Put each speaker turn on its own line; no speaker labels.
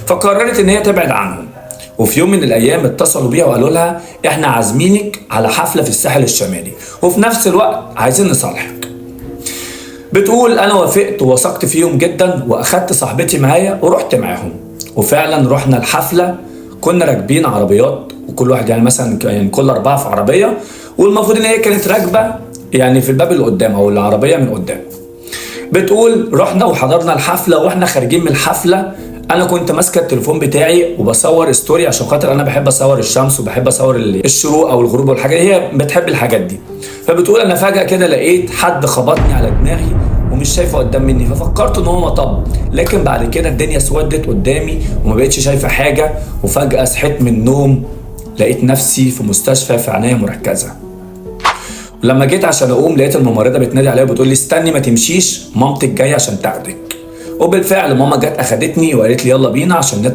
فقررت ان هي تبعد عنهم. وفي يوم من الايام اتصلوا بيها وقالوا لها احنا عازمينك على حفله في الساحل الشمالي، وفي نفس الوقت عايزين نصالحك. بتقول انا وافقت ووثقت فيهم جدا، واخدت صاحبتي معايا ورحت معاهم. وفعلا رحنا الحفله، كنا راكبين عربيات وكل واحد يعني مثلا يعني كل 4 في عربيه، والمفروض ان هي كانت راكبه يعني في الباب اللي قدام او العربيه من قدام. بتقول رحنا وحضرنا الحفله، واحنا خارجين من الحفله انا كنت ماسكه التليفون بتاعي وبصور ستوري، عشان خاطر انا بحب اصور الشمس وبحب اصور الشروق او الغروب والحاجات دي، هي بتحب الحاجات دي. فبتقول انا فجاه كده لقيت حد خبطني على دماغي ومش شايفه قدام مني، ففكرت ان هو مطب، لكن بعد كده الدنيا اسودت قدامي وما بقتش شايفه حاجه. وفجاه صحيت من النوم لقيت نفسي في مستشفى في عنايه مركزه. لما جيت عشان اقوم لقيت الممرضه بتنادي عليا وبتقول لي استني ما تمشيش، مامتك جايه عشان تاخدك. وبالفعل ماما جت اخدتني وقالت لي يلا بينا عشان نطلع